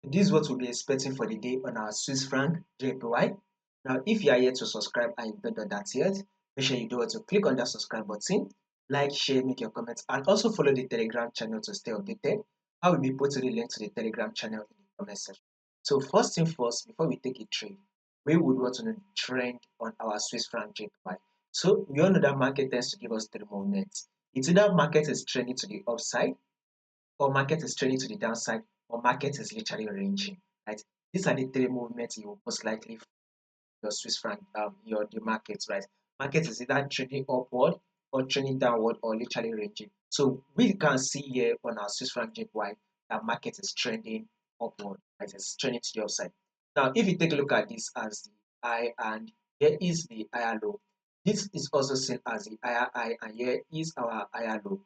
This is what we'll be expecting for the day on our Swiss franc JPY. Now, if you are yet to subscribe and you've not done that yet, make sure you do it to click on that subscribe button, like, share, make your comments, and also follow the Telegram channel to stay updated. I will be putting the link to the Telegram channel in the comment section. So first thing first, before we take a trade, we would want to know the trend on our Swiss franc JPY. So we all know that market tends to give us three movements. It's either market is trending to the upside, or market is trending to the downside, or market is literally ranging, right? These are the three movements you will most likely find your Swiss franc, your the markets, right? Market is either trending upward or trending downward or literally ranging. So we can see here on our Swiss franc JPY that market is trending upward, right? It's trending to the upside. Now, if you take a look at this as the high, and here is the higher low. This is also seen as the higher high, and here is our higher low.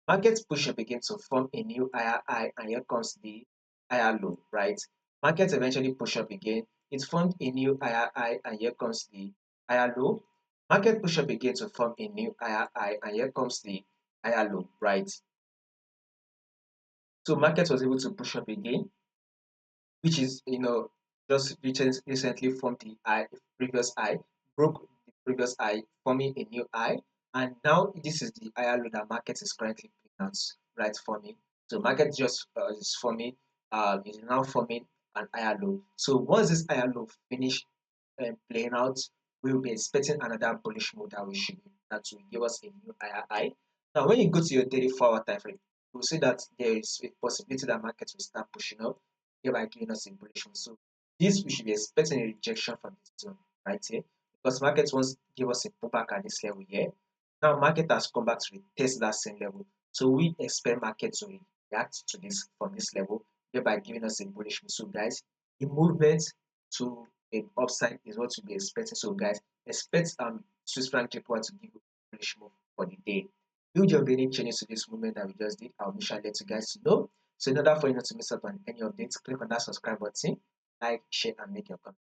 Markets push up again to form a new higher high, and here comes the higher low, right? Markets eventually push up again. It formed a new higher high, and here comes the higher low. Market push up again to form a new higher high, and here comes the higher low, right? So market was able to push up again, which is just recently formed the high, previous high, broke the previous high, forming a new high, and now this is the higher low that market is currently playing out, right, forming. So market just is forming, is now forming an higher low. So once this higher low finish playing out, we will be expecting another bullish move that will give us a new higher high. Now, when you go to your daily forward time frame, you will see that there is a possibility that market will start pushing up, thereby giving us a bullish move. So this we should be expecting a rejection from this zone right here, because market wants to give us a pullback at this level here. Now market has come back to retest that same level. So we expect market to react to this from this level, thereby giving us a bullish move. So guys, the movement to an upside is what to be expecting. So guys, expect Swiss franc JPY to give you a bullish move for the day. If there will be any changes to this movement that we just did, I'll be sure to let you guys know. So in order for you not to miss out on any updates, click on that subscribe button, like, share, and make your comment.